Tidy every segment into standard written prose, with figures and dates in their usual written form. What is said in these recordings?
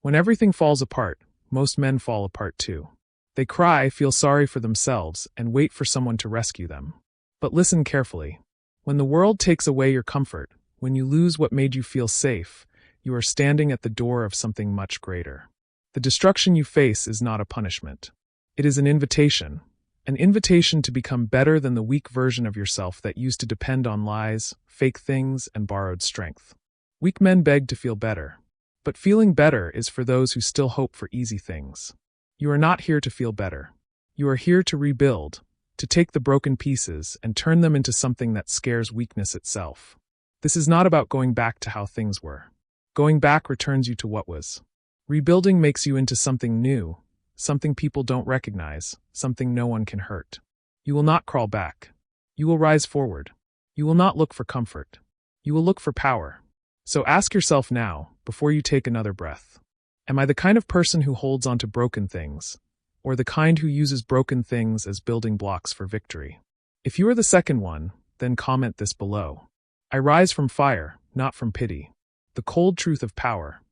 When everything falls apart, most men fall apart too. They cry, feel sorry for themselves, and wait for someone to rescue them. But listen carefully. When the world takes away your comfort, when you lose what made you feel safe, you are standing at the door of something much greater. The destruction you face is not a punishment. It is an invitation to become better than the weak version of yourself that used to depend on lies, fake things, and borrowed strength. Weak men beg to feel better. But feeling better is for those who still hope for easy things. You are not here to feel better. You are here to rebuild, to take the broken pieces and turn them into something that scares weakness itself. This is not about going back to how things were. Going back returns you to what was. Rebuilding makes you into something new, something people don't recognize, something no one can hurt. You will not crawl back. You will rise forward. You will not look for comfort. You will look for power. So ask yourself now, before you take another breath. Am I the kind of person who holds on to broken things, or the kind who uses broken things as building blocks for victory? If you are the second one, then comment this below. I rise from fire, not from pity. The cold truth of power.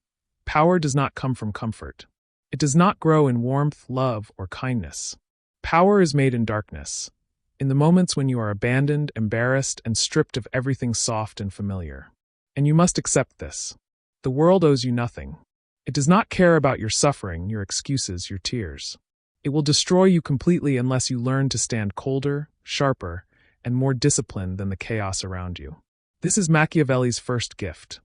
Power does not come from comfort. It does not grow in warmth, love, or kindness. Power is made in darkness, in the moments when you are abandoned, embarrassed, and stripped of everything soft and familiar. And you must accept this. The world owes you nothing. It does not care about your suffering, your excuses, your tears. It will destroy you completely unless you learn to stand colder, sharper, and more disciplined than the chaos around you. This is Machiavelli's first gift.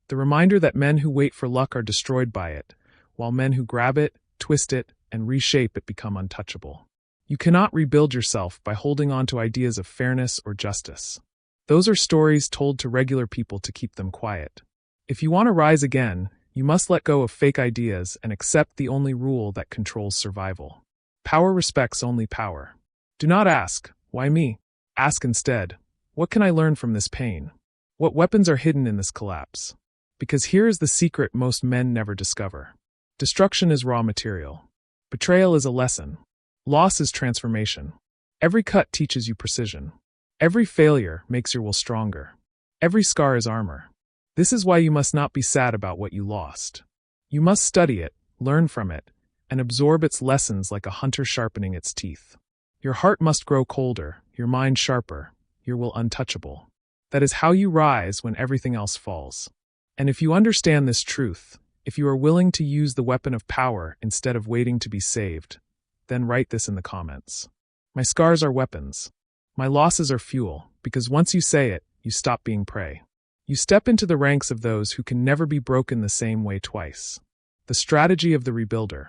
The reminder that men who wait for luck are destroyed by it, while men who grab it, twist it, and reshape it become untouchable. You cannot rebuild yourself by holding on to ideas of fairness or justice. Those are stories told to regular people to keep them quiet. If you want to rise again, you must let go of fake ideas and accept the only rule that controls survival. Power respects only power. Do not ask, why me? Ask instead, what can I learn from this pain? What weapons are hidden in this collapse? Because here is the secret most men never discover. Destruction is raw material. Betrayal is a lesson. Loss is transformation. Every cut teaches you precision. Every failure makes your will stronger. Every scar is armor. This is why you must not be sad about what you lost. You must study it, learn from it, and absorb its lessons like a hunter sharpening its teeth. Your heart must grow colder, your mind sharper, your will untouchable. That is how you rise when everything else falls. And if you understand this truth, if you are willing to use the weapon of power instead of waiting to be saved, then write this in the comments. My scars are weapons. My losses are fuel, because once you say it, you stop being prey. You step into the ranks of those who can never be broken the same way twice. The strategy of the rebuilder.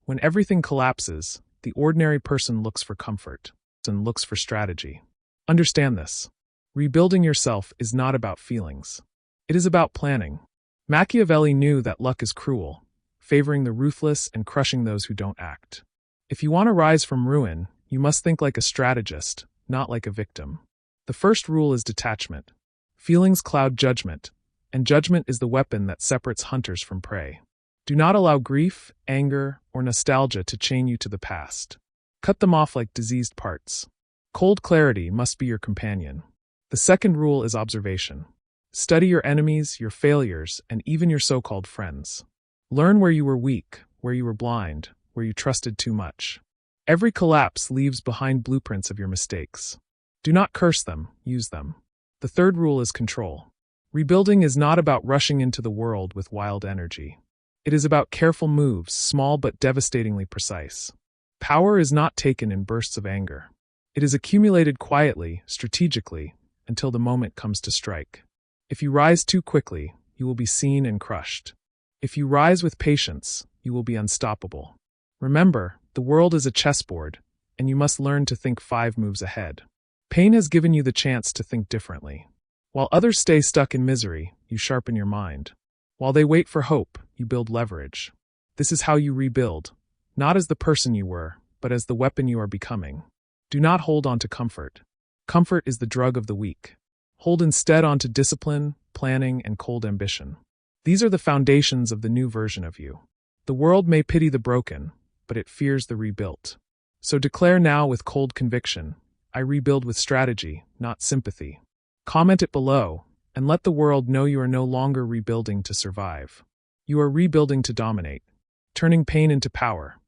When everything collapses, the ordinary person looks for comfort and looks for strategy. Understand this. Rebuilding yourself is not about feelings. It is about planning. Machiavelli knew that luck is cruel, favoring the ruthless and crushing those who don't act. If you want to rise from ruin, you must think like a strategist, not like a victim. The first rule is detachment. Feelings cloud judgment, and judgment is the weapon that separates hunters from prey. Do not allow grief, anger, or nostalgia to chain you to the past. Cut them off like diseased parts. Cold clarity must be your companion. The second rule is observation. Study your enemies, your failures, and even your so-called friends. Learn where you were weak, where you were blind, where you trusted too much. Every collapse leaves behind blueprints of your mistakes. Do not curse them, use them. The third rule is control. Rebuilding is not about rushing into the world with wild energy. It is about careful moves, small but devastatingly precise. Power is not taken in bursts of anger. It is accumulated quietly, strategically, until the moment comes to strike. If you rise too quickly, you will be seen and crushed. If you rise with patience, you will be unstoppable. Remember, the world is a chessboard, and you must learn to think 5 moves ahead. Pain has given you the chance to think differently. While others stay stuck in misery, you sharpen your mind. While they wait for hope, you build leverage. This is how you rebuild, not as the person you were, but as the weapon you are becoming. Do not hold on to comfort. Comfort is the drug of the weak. Hold instead on to discipline, planning, and cold ambition. These are the foundations of the new version of you. The world may pity the broken, but it fears the rebuilt. So declare now with cold conviction, I rebuild with strategy, not sympathy. Comment it below, and let the world know you are no longer rebuilding to survive. You are rebuilding to dominate, turning pain into power.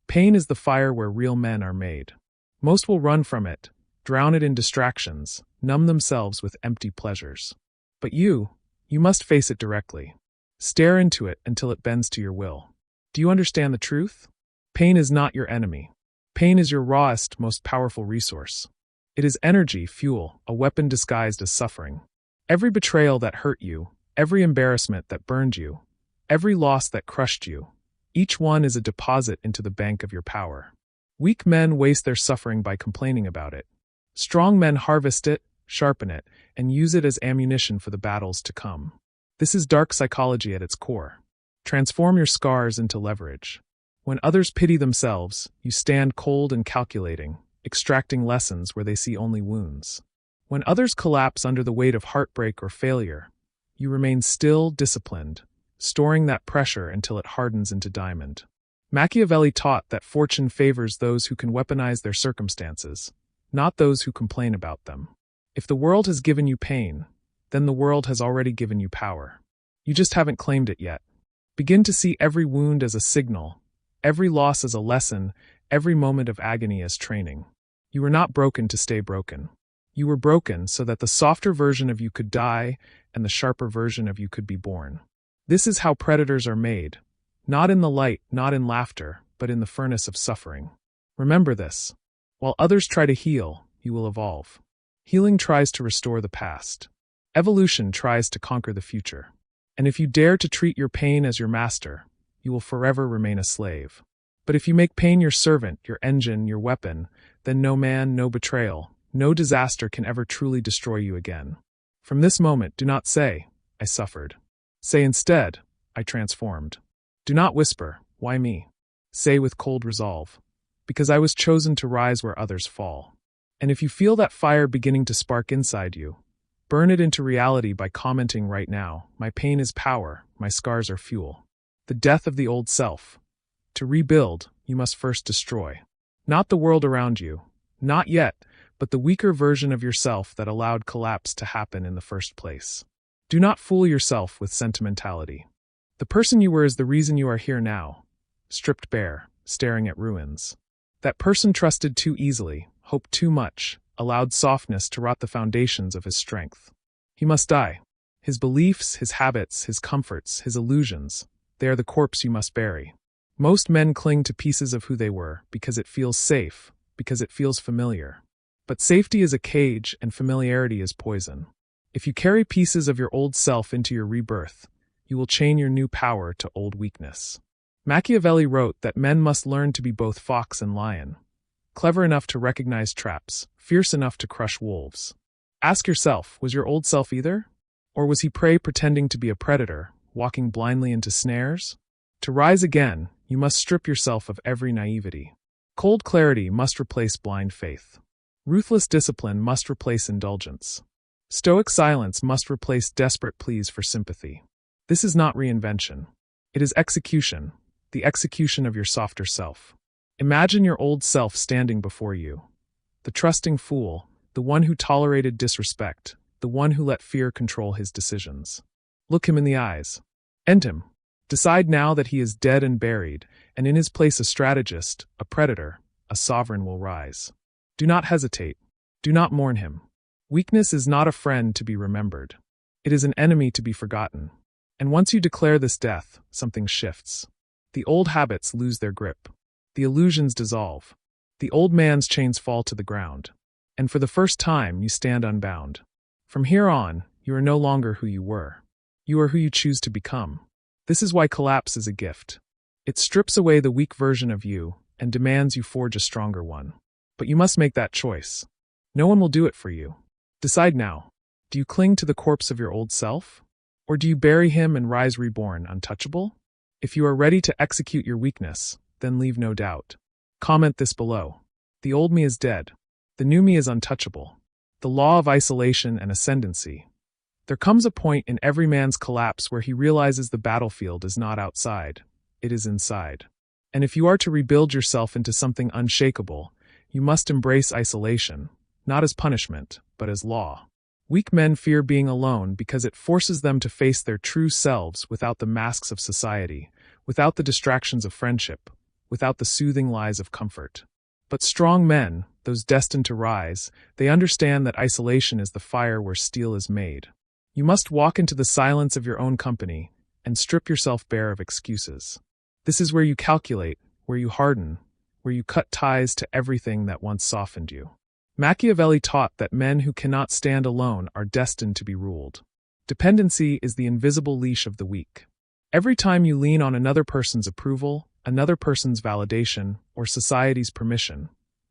Pain is the fire where real men are made. Most will run from it, drown it in distractions, numb themselves with empty pleasures. But you must face it directly. Stare into it until it bends to your will. Do you understand the truth? Pain is not your enemy. Pain is your rawest, most powerful resource. It is energy, fuel, a weapon disguised as suffering. Every betrayal that hurt you, every embarrassment that burned you, every loss that crushed you, each one is a deposit into the bank of your power. Weak men waste their suffering by complaining about it. Strong men harvest it, sharpen it, and use it as ammunition for the battles to come. This is dark psychology at its core. Transform your scars into leverage. When others pity themselves, you stand cold and calculating, extracting lessons where they see only wounds. When others collapse under the weight of heartbreak or failure, you remain still, disciplined, storing that pressure until it hardens into diamond. Machiavelli taught that fortune favors those who can weaponize their circumstances, not those who complain about them. If the world has given you pain, then the world has already given you power. You just haven't claimed it yet. Begin to see every wound as a signal, every loss as a lesson, every moment of agony as training. You were not broken to stay broken. You were broken so that the softer version of you could die and the sharper version of you could be born. This is how predators are made, not in the light, not in laughter, but in the furnace of suffering. Remember this. While others try to heal, you will evolve. Healing tries to restore the past. Evolution tries to conquer the future. And if you dare to treat your pain as your master, you will forever remain a slave. But if you make pain your servant, your engine, your weapon, then no man, no betrayal, no disaster can ever truly destroy you again. From this moment, do not say, I suffered. Say instead, I transformed. Do not whisper, why me? Say with cold resolve, because I was chosen to rise where others fall. And if you feel that fire beginning to spark inside you, burn it into reality by commenting right now, my pain is power, my scars are fuel. The death of the old self. To rebuild, you must first destroy. Not the world around you, not yet, but the weaker version of yourself that allowed collapse to happen in the first place. Do not fool yourself with sentimentality. The person you were is the reason you are here now, stripped bare, staring at ruins. That person trusted too easily, hoped too much, allowed softness to rot the foundations of his strength. He must die. His beliefs, his habits, his comforts, his illusions, they are the corpse you must bury. Most men cling to pieces of who they were because it feels safe, because it feels familiar. But safety is a cage and familiarity is poison. If you carry pieces of your old self into your rebirth, you will chain your new power to old weakness. Machiavelli wrote that men must learn to be both fox and lion, clever enough to recognize traps, fierce enough to crush wolves. Ask yourself, was your old self either? Or was he prey pretending to be a predator, walking blindly into snares? To rise again, you must strip yourself of every naivety. Cold clarity must replace blind faith. Ruthless discipline must replace indulgence. Stoic silence must replace desperate pleas for sympathy. This is not reinvention. It is execution, the execution of your softer self. Imagine your old self standing before you. The trusting fool, the one who tolerated disrespect, the one who let fear control his decisions. Look him in the eyes. End him. Decide now that he is dead and buried, and in his place a strategist, a predator, a sovereign will rise. Do not hesitate. Do not mourn him. Weakness is not a friend to be remembered. It is an enemy to be forgotten. And once you declare this death, something shifts. The old habits lose their grip. The illusions dissolve. The old man's chains fall to the ground. And for the first time, you stand unbound. From here on, you are no longer who you were. You are who you choose to become. This is why collapse is a gift. It strips away the weak version of you and demands you forge a stronger one. But you must make that choice. No one will do it for you. Decide now. Do you cling to the corpse of your old self? Or do you bury him and rise reborn, untouchable? If you are ready to execute your weakness, then leave no doubt. Comment this below. The old me is dead. The new me is untouchable. The law of isolation and ascendancy. There comes a point in every man's collapse where he realizes the battlefield is not outside, it is inside. And if you are to rebuild yourself into something unshakable, you must embrace isolation, not as punishment, but as law. Weak men fear being alone because it forces them to face their true selves without the masks of society, without the distractions of friendship, without the soothing lies of comfort. But strong men, those destined to rise, they understand that isolation is the fire where steel is made. You must walk into the silence of your own company and strip yourself bare of excuses. This is where you calculate, where you harden, where you cut ties to everything that once softened you. Machiavelli taught that men who cannot stand alone are destined to be ruled. Dependency is the invisible leash of the weak. Every time you lean on another person's approval, another person's validation, or society's permission,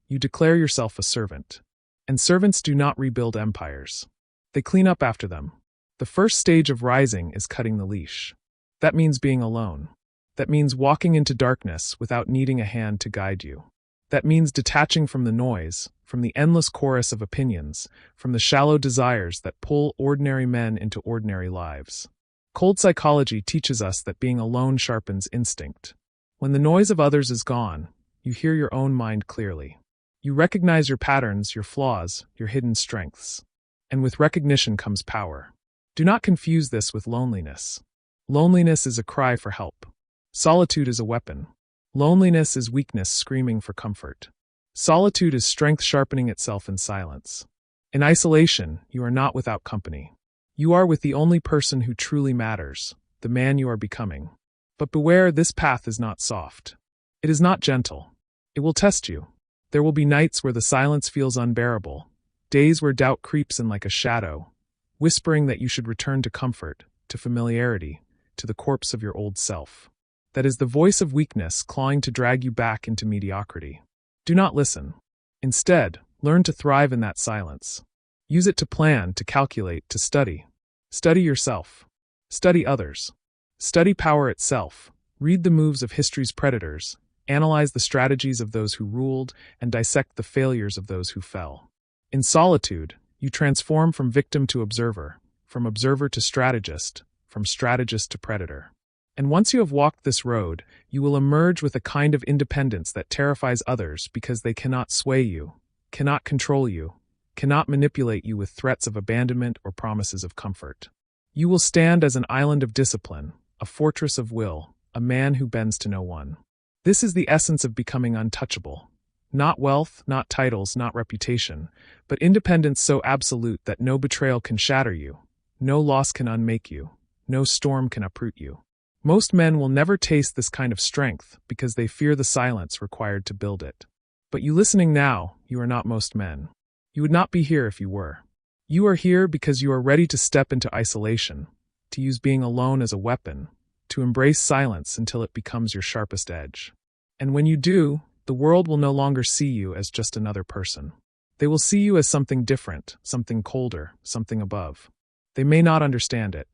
you declare yourself a servant. And servants do not rebuild empires. They clean up after them. The first stage of rising is cutting the leash. That means being alone. That means walking into darkness without needing a hand to guide you. That means detaching from the noise, from the endless chorus of opinions, from the shallow desires that pull ordinary men into ordinary lives. Cold psychology teaches us that being alone sharpens instinct. When the noise of others is gone, you hear your own mind clearly. You recognize your patterns, your flaws, your hidden strengths. And with recognition comes power. Do not confuse this with loneliness. Loneliness is a cry for help. Solitude is a weapon. Loneliness is weakness screaming for comfort. Solitude is strength sharpening itself in silence. In isolation, you are not without company. You are with the only person who truly matters, the man you are becoming. But beware, this path is not soft. It is not gentle. It will test you. There will be nights where the silence feels unbearable, days where doubt creeps in like a shadow, whispering that you should return to comfort, to familiarity, to the corpse of your old self. That is the voice of weakness clawing to drag you back into mediocrity. Do not listen. Instead, learn to thrive in that silence. Use it to plan, to calculate, to study. Study yourself. Study others. Study power itself. Read the moves of history's predators. Analyze the strategies of those who ruled, and dissect the failures of those who fell. In solitude, you transform from victim to observer, from observer to strategist, from strategist to predator. And once you have walked this road, you will emerge with a kind of independence that terrifies others because they cannot sway you, cannot control you, cannot manipulate you with threats of abandonment or promises of comfort. You will stand as an island of discipline, a fortress of will, a man who bends to no one. This is the essence of becoming untouchable. Not wealth, not titles, not reputation, but independence so absolute that no betrayal can shatter you, no loss can unmake you, no storm can uproot you. Most men will never taste this kind of strength because they fear the silence required to build it. But you listening now, you are not most men. You would not be here if you were. You are here because you are ready to step into isolation, to use being alone as a weapon, to embrace silence until it becomes your sharpest edge. And when you do, the world will no longer see you as just another person. They will see you as something different, something colder, something above. They may not understand it.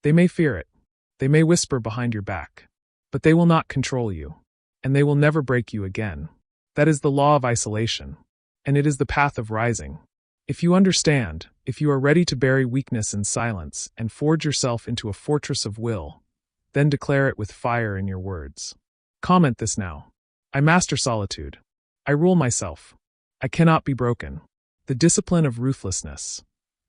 They may fear it. They may whisper behind your back. But they will not control you. And they will never break you again. That is the law of isolation. And it is the path of rising. If you understand, if you are ready to bury weakness in silence and forge yourself into a fortress of will, then declare it with fire in your words. Comment this now. I master solitude. I rule myself. I cannot be broken. The discipline of ruthlessness.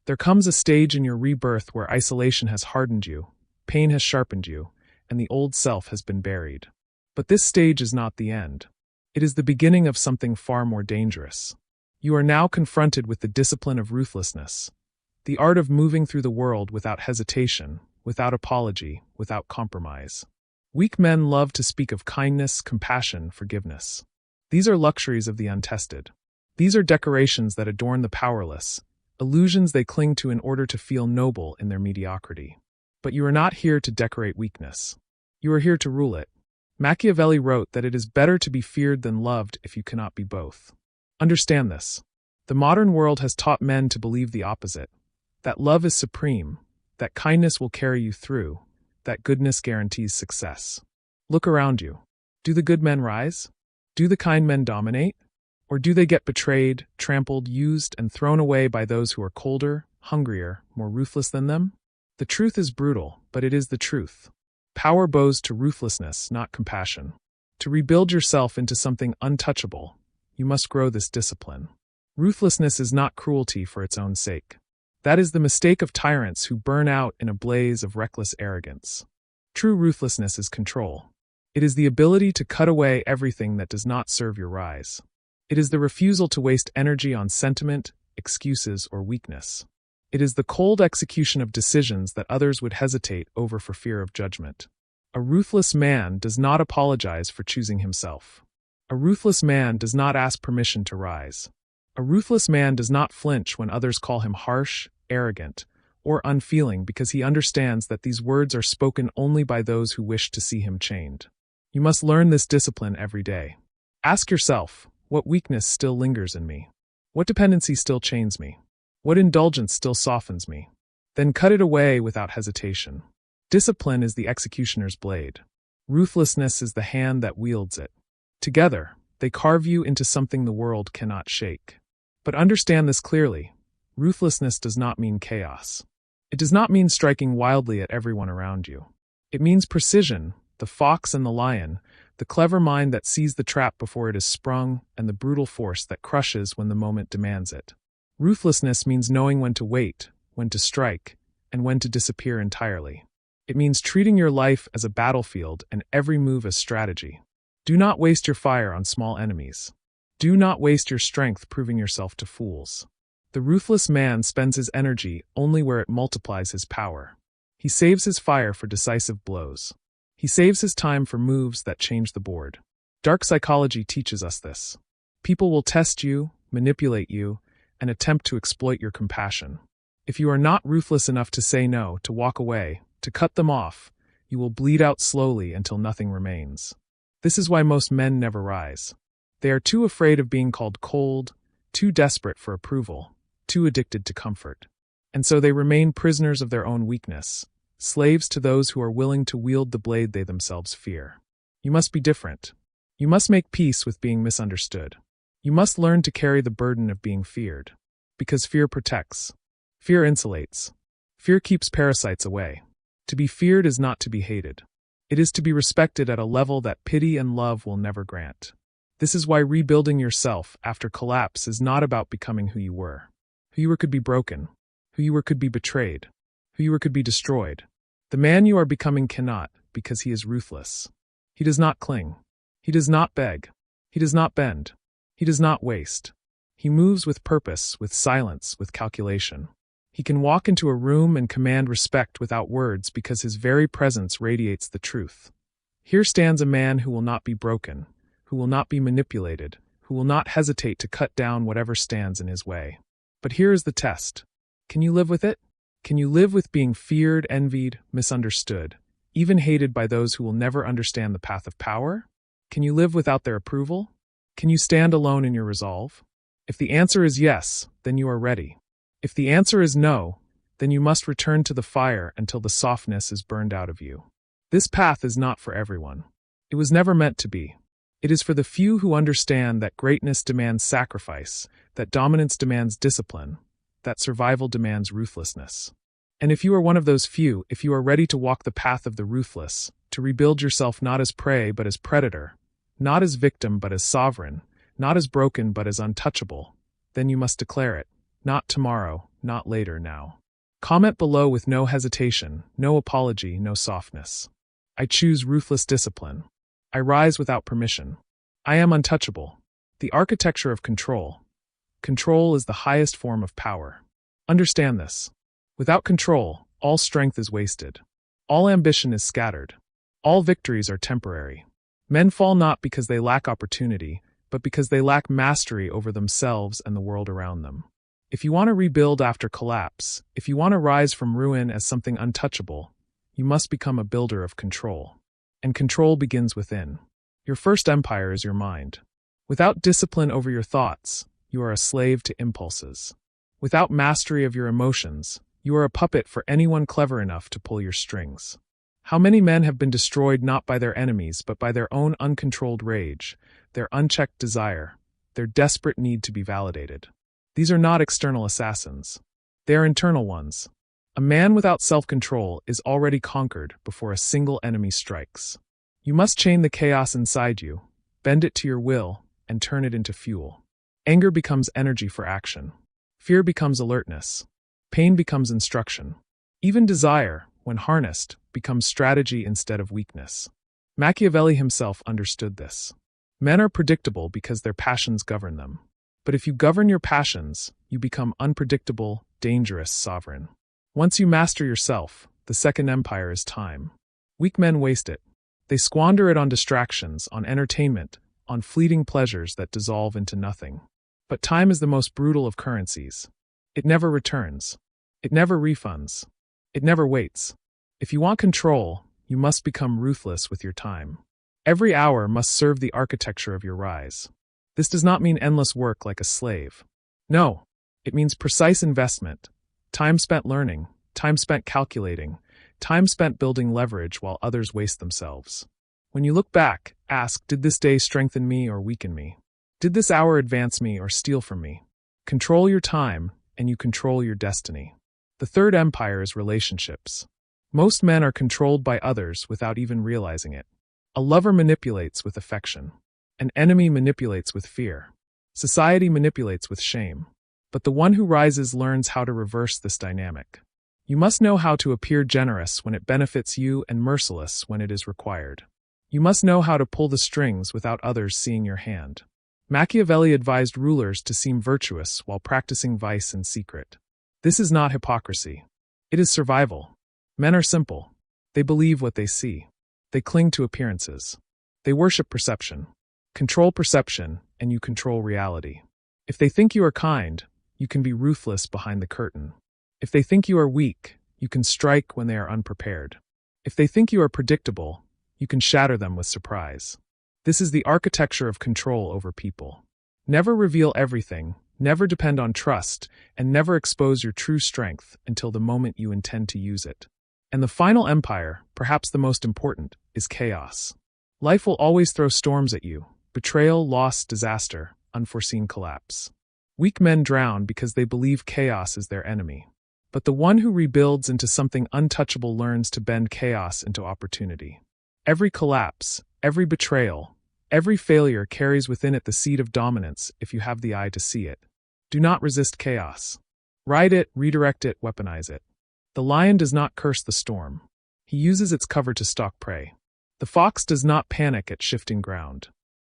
There comes a stage in your rebirth where isolation has hardened you, pain has sharpened you, and the old self has been buried. But this stage is not the end. It is the beginning of something far more dangerous. You are now confronted with the discipline of ruthlessness, the art of moving through the world without hesitation, without apology, without compromise. Weak men love to speak of kindness, compassion, forgiveness. These are luxuries of the untested. These are decorations that adorn the powerless, illusions they cling to in order to feel noble in their mediocrity. But you are not here to decorate weakness. You are here to rule it. Machiavelli wrote that it is better to be feared than loved if you cannot be both. Understand this. The modern world has taught men to believe the opposite, that love is supreme, that kindness will carry you through, that goodness guarantees success. Look around you. Do the good men rise? Do the kind men dominate? Or do they get betrayed, trampled, used, and thrown away by those who are colder, hungrier, more ruthless than them? The truth is brutal, but it is the truth. Power bows to ruthlessness, not compassion. To rebuild yourself into something untouchable, you must grow this discipline. Ruthlessness is not cruelty for its own sake. That is the mistake of tyrants who burn out in a blaze of reckless arrogance. True ruthlessness is control. It is the ability to cut away everything that does not serve your rise. It is the refusal to waste energy on sentiment, excuses, or weakness. It is the cold execution of decisions that others would hesitate over for fear of judgment. A ruthless man does not apologize for choosing himself. A ruthless man does not ask permission to rise. A ruthless man does not flinch when others call him harsh, arrogant, or unfeeling because he understands that these words are spoken only by those who wish to see him chained. You must learn this discipline every day. Ask yourself, what weakness still lingers in me? What dependency still chains me? What indulgence still softens me? Then cut it away without hesitation. Discipline is the executioner's blade. Ruthlessness is the hand that wields it. Together, they carve you into something the world cannot shake. But understand this clearly. Ruthlessness does not mean chaos. It does not mean striking wildly at everyone around you. It means precision, the fox and the lion, the clever mind that sees the trap before it is sprung, and the brutal force that crushes when the moment demands it. Ruthlessness means knowing when to wait, when to strike, and when to disappear entirely. It means treating your life as a battlefield and every move as strategy. Do not waste your fire on small enemies. Do not waste your strength proving yourself to fools. The ruthless man spends his energy only where it multiplies his power. He saves his fire for decisive blows. He saves his time for moves that change the board. Dark psychology teaches us this. People will test you, manipulate you, and attempt to exploit your compassion. If you are not ruthless enough to say no, to walk away, to cut them off, you will bleed out slowly until nothing remains. This is why most men never rise. They are too afraid of being called cold, too desperate for approval, too addicted to comfort. And so they remain prisoners of their own weakness, slaves to those who are willing to wield the blade they themselves fear. You must be different. You must make peace with being misunderstood. You must learn to carry the burden of being feared. Because fear protects. Fear insulates. Fear keeps parasites away. To be feared is not to be hated. It is to be respected at a level that pity and love will never grant. This is why rebuilding yourself after collapse is not about becoming who you were. Who you were could be broken. Who you were could be betrayed. Who you were could be destroyed. The man you are becoming cannot, because he is ruthless. He does not cling. He does not beg. He does not bend. He does not waste. He moves with purpose, with silence, with calculation. He can walk into a room and command respect without words because his very presence radiates the truth. Here stands a man who will not be broken, who will not be manipulated, who will not hesitate to cut down whatever stands in his way. But here is the test. Can you live with it? Can you live with being feared, envied, misunderstood, even hated by those who will never understand the path of power? Can you live without their approval? Can you stand alone in your resolve? If the answer is yes, then you are ready. If the answer is no, then you must return to the fire until the softness is burned out of you. This path is not for everyone. It was never meant to be. It is for the few who understand that greatness demands sacrifice, that dominance demands discipline, that survival demands ruthlessness. And if you are one of those few, if you are ready to walk the path of the ruthless, to rebuild yourself not as prey but as predator, not as victim but as sovereign, not as broken but as untouchable, then you must declare it. Not tomorrow, not later, now. Comment below with no hesitation, no apology, no softness. I choose ruthless discipline. I rise without permission. I am untouchable. The architecture of control. Control is the highest form of power. Understand this. Without control, all strength is wasted. All ambition is scattered. All victories are temporary. Men fall not because they lack opportunity, but because they lack mastery over themselves and the world around them. If you want to rebuild after collapse, if you want to rise from ruin as something untouchable, you must become a builder of control. And control begins within. Your first empire is your mind. Without discipline over your thoughts, you are a slave to impulses. Without mastery of your emotions, you are a puppet for anyone clever enough to pull your strings. How many men have been destroyed not by their enemies but by their own uncontrolled rage, their unchecked desire, their desperate need to be validated. These are not external assassins. They are internal ones. A man without self-control is already conquered before a single enemy strikes. You must chain the chaos inside you, bend it to your will, and turn it into fuel. Anger becomes energy for action. Fear becomes alertness. Pain becomes instruction. Even desire, when harnessed, becomes strategy instead of weakness. Machiavelli himself understood this. Men are predictable because their passions govern them. But if you govern your passions, you become unpredictable, dangerous sovereign. Once you master yourself, the second empire is time. Weak men waste it. They squander it on distractions, on entertainment, on fleeting pleasures that dissolve into nothing. But time is the most brutal of currencies. It never returns. It never refunds. It never waits. If you want control, you must become ruthless with your time. Every hour must serve the architecture of your rise. This does not mean endless work like a slave. No, it means precise investment. Time spent learning, time spent calculating, time spent building leverage while others waste themselves. When you look back, ask, did this day strengthen me or weaken me? Did this hour advance me or steal from me? Control your time, and you control your destiny. The third empire is relationships. Most men are controlled by others without even realizing it. A lover manipulates with affection. An enemy manipulates with fear. Society manipulates with shame. But the one who rises learns how to reverse this dynamic. You must know how to appear generous when it benefits you and merciless when it is required. You must know how to pull the strings without others seeing your hand. Machiavelli advised rulers to seem virtuous while practicing vice in secret. This is not hypocrisy. It is survival. Men are simple. They believe what they see. They cling to appearances. They worship perception. Control perception, and you control reality. If they think you are kind, you can be ruthless behind the curtain. If they think you are weak, you can strike when they are unprepared. If they think you are predictable, you can shatter them with surprise. This is the architecture of control over people. Never reveal everything, never depend on trust, and never expose your true strength until the moment you intend to use it. And the final empire, perhaps the most important, is chaos. Life will always throw storms at you: betrayal, loss, disaster, unforeseen collapse. Weak men drown because they believe chaos is their enemy. But the one who rebuilds into something untouchable learns to bend chaos into opportunity. Every collapse, every betrayal, every failure carries within it the seed of dominance if you have the eye to see it. Do not resist chaos. Ride it, redirect it, weaponize it. The lion does not curse the storm. He uses its cover to stalk prey. The fox does not panic at shifting ground.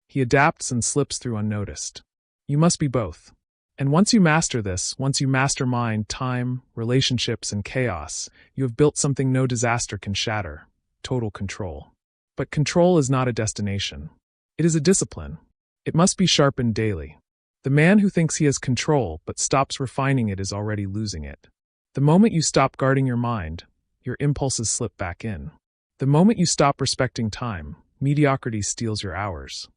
He adapts and slips through unnoticed. You must be both. And once you master this, once you master mind, time, relationships, and chaos, you have built something no disaster can shatter: total control. But control is not a destination. It is a discipline. It must be sharpened daily. The man who thinks he has control but stops refining it is already losing it. The moment you stop guarding your mind, your impulses slip back in. The moment you stop respecting time, mediocrity steals your hours.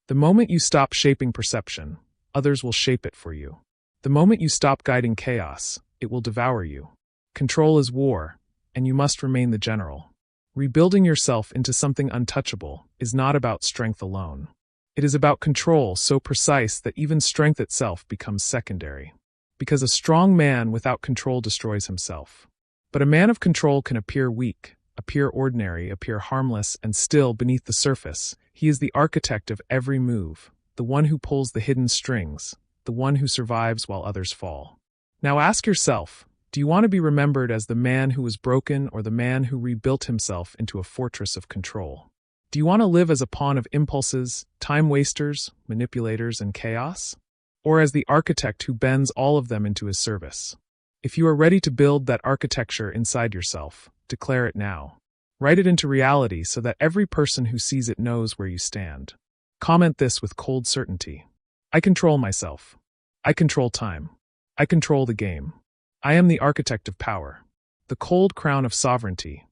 The moment you stop shaping perception, others will shape it for you. The moment you stop guiding chaos, it will devour you. Control is war, and you must remain the general. Rebuilding yourself into something untouchable is not about strength alone. It is about control so precise that even strength itself becomes secondary. Because a strong man without control destroys himself. But a man of control can appear weak, appear ordinary, appear harmless, and still, beneath the surface, he is the architect of every move, the one who pulls the hidden strings, the one who survives while others fall. Now ask yourself, do you want to be remembered as the man who was broken or the man who rebuilt himself into a fortress of control? Do you want to live as a pawn of impulses, time wasters, manipulators, and chaos? Or as the architect who bends all of them into his service? If you are ready to build that architecture inside yourself, declare it now. Write it into reality so that every person who sees it knows where you stand. Comment this with cold certainty. I control myself. I control time. I control the game. I am the architect of power. The cold crown of sovereignty.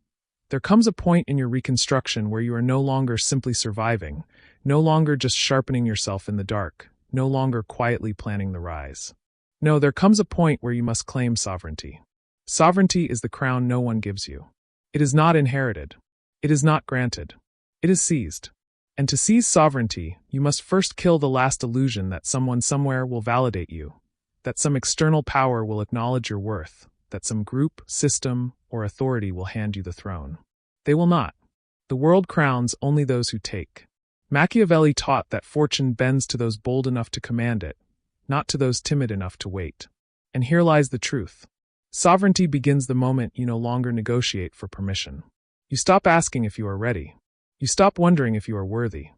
There comes a point in your reconstruction where you are no longer simply surviving, no longer just sharpening yourself in the dark, no longer quietly planning the rise. No, there comes a point where you must claim sovereignty. Sovereignty is the crown no one gives you. It is not inherited. It is not granted. It is seized. And to seize sovereignty, you must first kill the last illusion that someone somewhere will validate you, that some external power will acknowledge your worth, that some group, system, or authority will hand you the throne. They will not. The world crowns only those who take. Machiavelli taught that fortune bends to those bold enough to command it, not to those timid enough to wait. And here lies the truth. Sovereignty begins the moment you no longer negotiate for permission. You stop asking if you are ready. You stop wondering if you are worthy.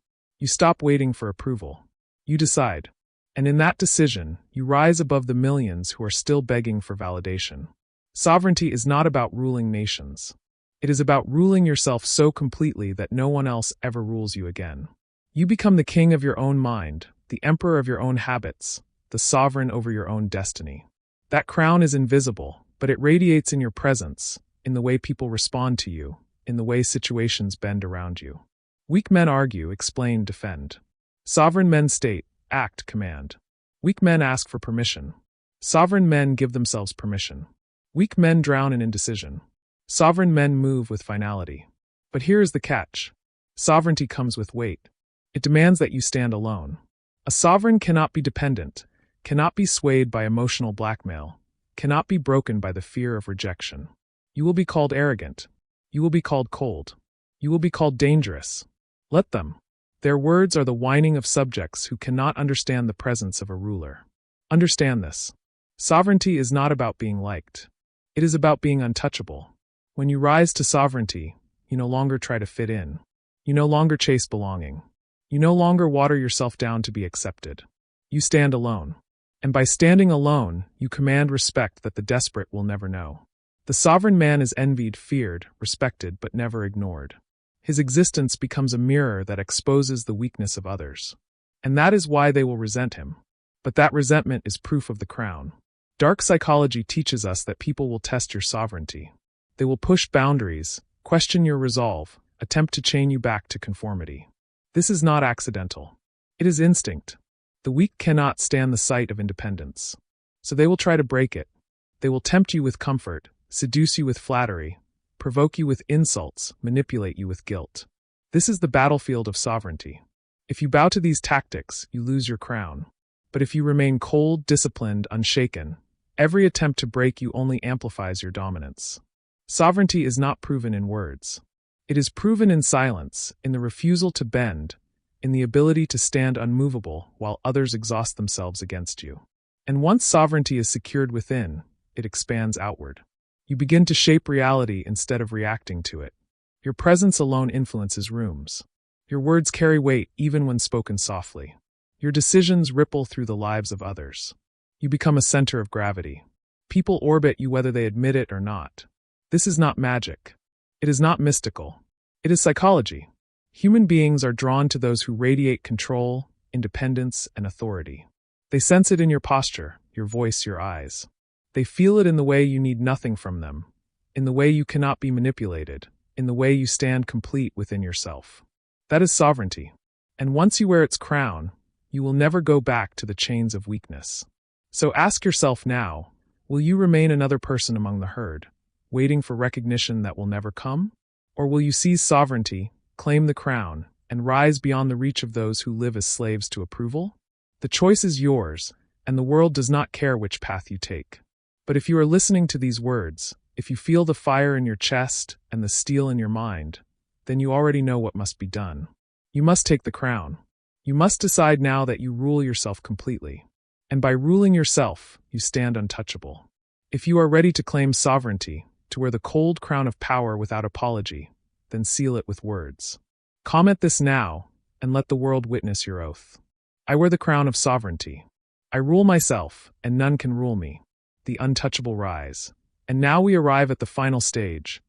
You stop waiting for approval. You decide. And in that decision, you rise above the millions who are still begging for validation. Sovereignty is not about ruling nations. It is about ruling yourself so completely that no one else ever rules you again. You become the king of your own mind, the emperor of your own habits, the sovereign over your own destiny. That crown is invisible, but it radiates in your presence, in the way people respond to you, in the way situations bend around you. Weak men argue, explain, defend. Sovereign men state, act, command. Weak men ask for permission. Sovereign men give themselves permission. Weak men drown in indecision. Sovereign men move with finality. But here is the catch. Sovereignty comes with weight. It demands that you stand alone. A sovereign cannot be dependent, cannot be swayed by emotional blackmail, cannot be broken by the fear of rejection. You will be called arrogant. You will be called cold. You will be called dangerous. Let them. Their words are the whining of subjects who cannot understand the presence of a ruler. Understand this. Sovereignty is not about being liked. It is about being untouchable. When you rise to sovereignty, you no longer try to fit in. You no longer chase belonging. You no longer water yourself down to be accepted. You stand alone. And by standing alone, you command respect that the desperate will never know. The sovereign man is envied, feared, respected, but never ignored. His existence becomes a mirror that exposes the weakness of others. And that is why they will resent him. But that resentment is proof of the crown. Dark psychology teaches us that people will test your sovereignty. They will push boundaries, question your resolve, attempt to chain you back to conformity. This is not accidental. It is instinct. The weak cannot stand the sight of independence. So they will try to break it. They will tempt you with comfort, seduce you with flattery, provoke you with insults, manipulate you with guilt. This is the battlefield of sovereignty. If you bow to these tactics, you lose your crown. But if you remain cold, disciplined, unshaken, every attempt to break you only amplifies your dominance. Sovereignty is not proven in words. It is proven in silence, in the refusal to bend, in the ability to stand unmovable while others exhaust themselves against you. And once sovereignty is secured within, it expands outward. You begin to shape reality instead of reacting to it. Your presence alone influences rooms. Your words carry weight even when spoken softly. Your decisions ripple through the lives of others. You become a center of gravity. People orbit you whether they admit it or not. This is not magic. It is not mystical. It is psychology. Human beings are drawn to those who radiate control, independence, and authority. They sense it in your posture, your voice, your eyes. They feel it in the way you need nothing from them, in the way you cannot be manipulated, in the way you stand complete within yourself. That is sovereignty. And once you wear its crown, you will never go back to the chains of weakness. So ask yourself now, will you remain another person among the herd, waiting for recognition that will never come? Or will you seize sovereignty, claim the crown, and rise beyond the reach of those who live as slaves to approval? The choice is yours, and the world does not care which path you take. But if you are listening to these words, if you feel the fire in your chest and the steel in your mind, then you already know what must be done. You must take the crown. You must decide now that you rule yourself completely. And by ruling yourself, you stand untouchable. If you are ready to claim sovereignty, to wear the cold crown of power without apology, then seal it with words. Comment this now, and let the world witness your oath. I wear the crown of sovereignty. I rule myself, and none can rule me. The untouchable rise. And now we arrive at the final stage.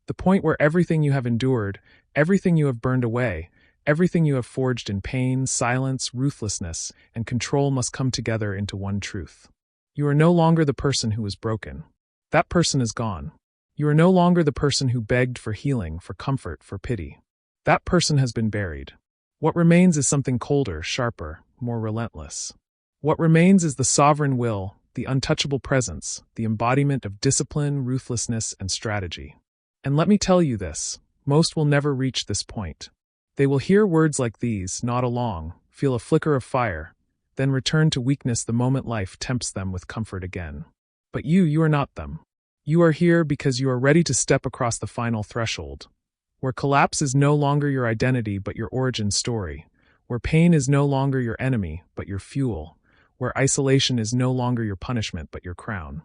The point where everything you have endured, everything you have burned away, everything you have forged in pain, silence, ruthlessness, and control must come together into one truth. You are no longer the person who was broken. That person is gone. You are no longer the person who begged for healing, for comfort, for pity. That person has been buried. What remains is something colder, sharper, more relentless. What remains is the sovereign will, the untouchable presence, the embodiment of discipline, ruthlessness, and strategy. And let me tell you this, most will never reach this point. They will hear words like these, nod along, feel a flicker of fire, then return to weakness the moment life tempts them with comfort again. But you are not them. You are here because you are ready to step across the final threshold, where collapse is no longer your identity but your origin story, where pain is no longer your enemy but your fuel, where isolation is no longer your punishment but your crown.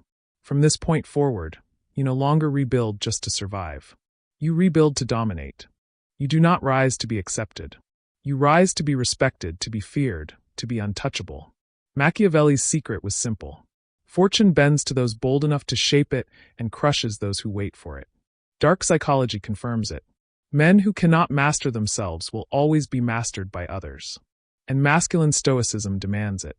From this point forward, you no longer rebuild just to survive. You rebuild to dominate. You do not rise to be accepted. You rise to be respected, to be feared, to be untouchable. Machiavelli's secret was simple. Fortune bends to those bold enough to shape it and crushes those who wait for it. Dark psychology confirms it. Men who cannot master themselves will always be mastered by others. And masculine stoicism demands it.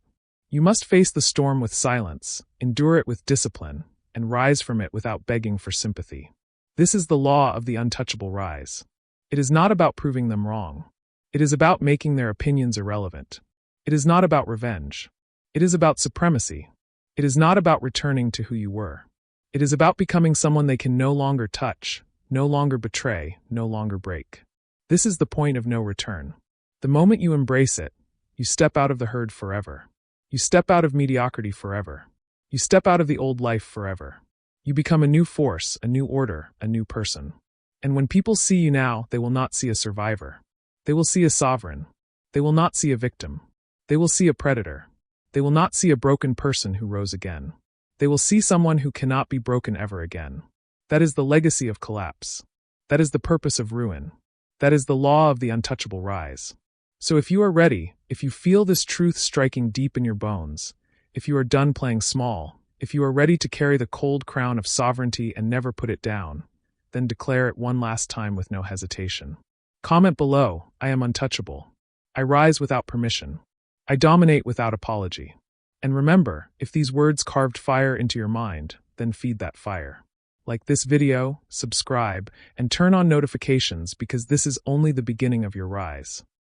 You must face the storm with silence, endure it with discipline, and rise from it without begging for sympathy. This is the law of the untouchable rise. It is not about proving them wrong. It is about making their opinions irrelevant. It is not about revenge. It is about supremacy. It is not about returning to who you were. It is about becoming someone they can no longer touch, no longer betray, no longer break. This is the point of no return. The moment you embrace it, you step out of the herd forever. You step out of mediocrity forever. You step out of the old life forever. You become a new force, a new order, a new person. And when people see you now, they will not see a survivor. They will see a sovereign. They will not see a victim. They will see a predator. They will not see a broken person who rose again. They will see someone who cannot be broken ever again. That is the legacy of collapse. That is the purpose of ruin. That is the law of the untouchable rise. So if you are ready, if you feel this truth striking deep in your bones, if you are done playing small, if you are ready to carry the cold crown of sovereignty and never put it down, then declare it one last time with no hesitation. Comment below, I am untouchable. I rise without permission. I dominate without apology. And remember, if these words carved fire into your mind, then feed that fire. Like this video, subscribe, and turn on notifications because this is only the beginning of your rise.